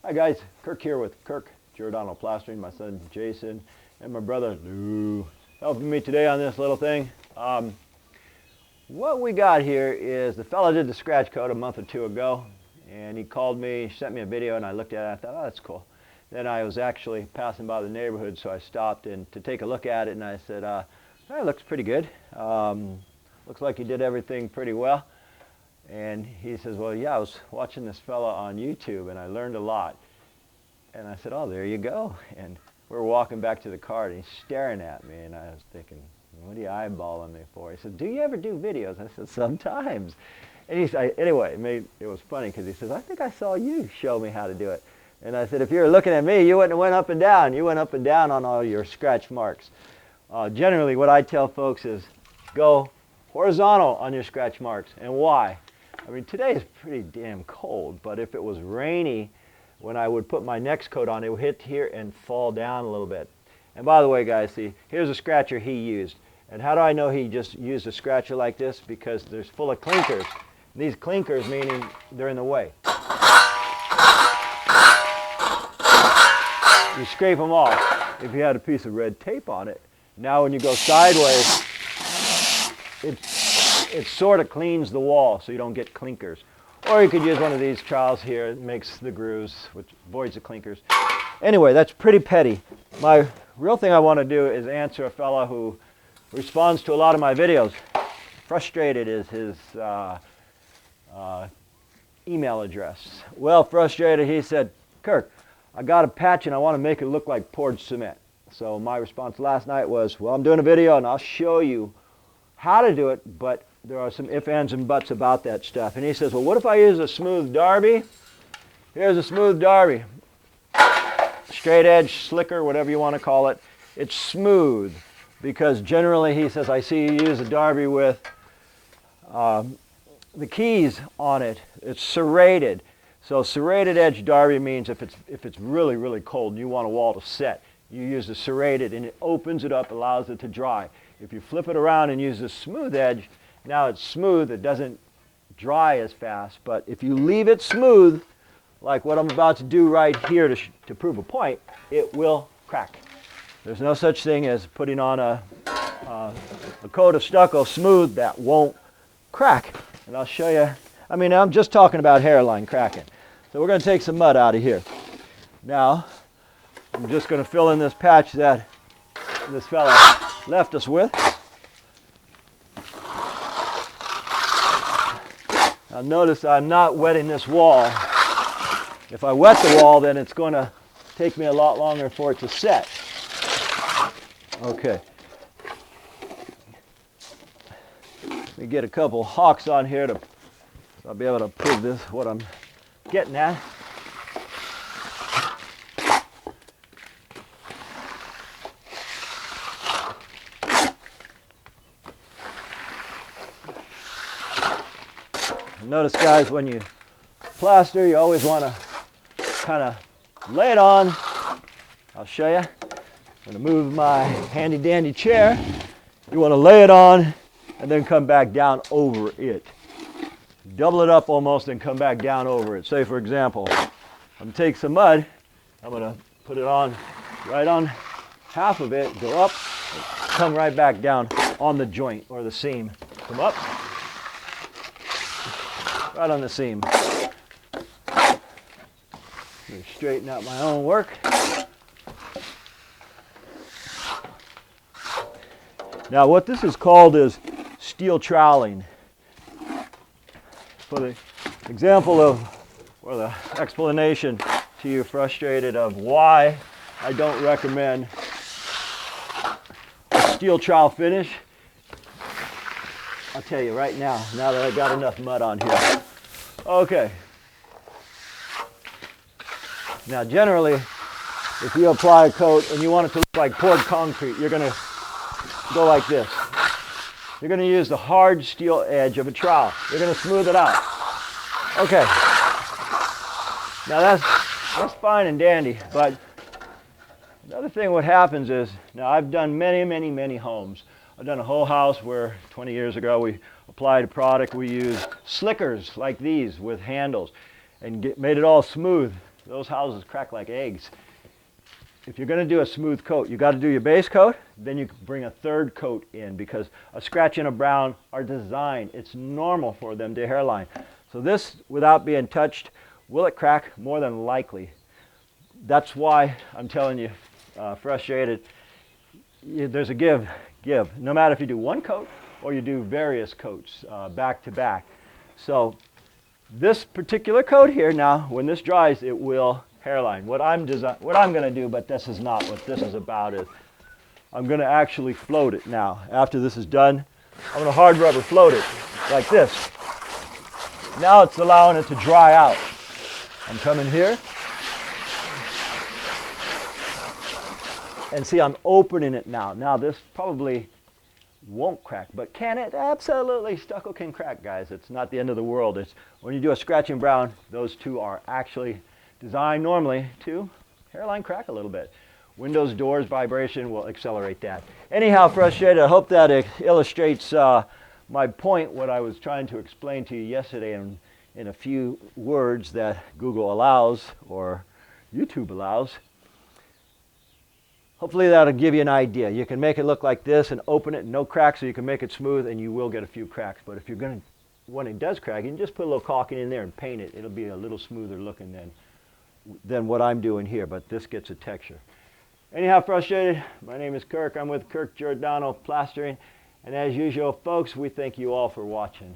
Hi guys, Kirk here with Kirk, Giordano Plastering, my son Jason, and my brother Lou, helping me today on this little thing. What we got here is the fella did the scratch coat a month or two ago, and he called me, sent me a video, and I looked at it and I thought, oh, that's cool. Then I was actually passing by the neighborhood, so I stopped to take a look at it, and I said, that looks pretty good. Looks like he did everything pretty well. And he says, well, yeah, I was watching this fella on YouTube and I learned a lot. And I said, oh, there you go. And we're walking back to the car and he's staring at me, and I was thinking, what are you eyeballing me for? He said, do you ever do videos? I said, sometimes. And he said, anyway, it was funny because he says, I think I saw you show me how to do it. And I said, if you were looking at me, you wouldn't have went up and down. You went up and down on all your scratch marks. Generally, what I tell folks is go horizontal on your scratch marks. And why? I mean, today is pretty damn cold, but if it was rainy, when I would put my next coat on, it would hit here and fall down a little bit. And by the way, guys, see, here's a scratcher he used. And how do I know he just used a scratcher like this? Because there's full of clinkers. These clinkers meaning they're in the way. You scrape them off. If you had a piece of red tape on it, now when you go sideways, it sort of cleans the wall so you don't get clinkers. Or you could use one of these trowels here. It makes the grooves, which avoids the clinkers. Anyway, that's pretty petty. My real thing I want to do is answer a fella who responds to a lot of my videos. Frustrated is his email address. Well, frustrated, he said, Kirk, I got a patch and I want to make it look like poured cement. So my response last night was, well, I'm doing a video and I'll show you how to do it, but there are some ifs, ands, and buts about that stuff. And he says, well, what if I use a smooth Darby? Here's a smooth Darby. Straight edge, slicker, whatever you want to call it. It's smooth because generally, he says, I see you use a Darby with the keys on it. It's serrated. So serrated edge Darby means if it's really, really cold and you want a wall to set, you use the serrated and it opens it up, allows it to dry. If you flip it around and use the smooth edge, now it's smooth, it doesn't dry as fast, but if you leave it smooth, like what I'm about to do right here to prove a point, it will crack. There's no such thing as putting on a coat of stucco smooth that won't crack. And I'll show you, I mean, I'm just talking about hairline cracking. So we're going to take some mud out of here. Now, I'm just going to fill in this patch that this fella left us with. Now notice I'm not wetting this wall. If I wet the wall, then it's going to take me a lot longer for it to set. Okay. Let me get a couple hawks on here so I'll be able to prove this, what I'm getting at. Notice, guys, when you plaster, you always want to kind of lay it on. I'll show you. I'm going to move my handy dandy chair. You want to lay it on and then come back down over it. Double it up almost and come back down over it. Say, for example, I'm going to take some mud. I'm going to put it on right on half of it, go up, come right back down on the joint or the seam. Come up. Right on the seam. Straighten out my own work. Now what this is called is steel troweling. For the example of, or the explanation to you frustrated of why I don't recommend a steel trowel finish, I'll tell you right now that I got enough mud on here. Okay. Now generally, if you apply a coat and you want it to look like poured concrete, you're going to go like this. You're going to use the hard steel edge of a trowel. You're going to smooth it out. Okay. Now that's fine and dandy, but another thing what happens is, now I've done many homes. I've done a whole house where 20 years ago we applied a product. We used slickers like these with handles and made it all smooth. those houses crack like eggs. If you're going to do a smooth coat, you got to do your base coat, then you can bring a third coat in, because a scratch and a brown are designed, it's normal for them to hairline. So this, without being touched, will it crack? More than likely. That's why I'm telling you, frustrated, there's a give. No matter if you do one coat or you do various coats back to back. So this particular coat here, now when this dries, it will hairline. What I'm going to do, but this is not what this is about, is I'm going to actually float it now. After this is done, I'm going to hard rubber float it like this. Now it's allowing it to dry out. I'm coming here, and see, I'm opening it now. Now this probably won't crack, but can it? Absolutely. Stucco can crack, guys. It's not the end of the world. It's when you do a scratch and brown, those two are actually designed normally to hairline crack a little bit. Windows, doors, vibration will accelerate that. Anyhow, frustrated, I hope that it illustrates my point, what I was trying to explain to you yesterday in a few words that Google allows or YouTube allows. Hopefully that'll give you an idea. You can make it look like this and open it, no cracks, so you can make it smooth, and you will get a few cracks. But if you're going to, when it does crack, you can just put a little caulking in there and paint it. It'll be a little smoother looking than what I'm doing here, but this gets a texture. Anyhow, frustrated, my name is Kirk. I'm with Kirk Giordano Plastering. And as usual, folks, we thank you all for watching.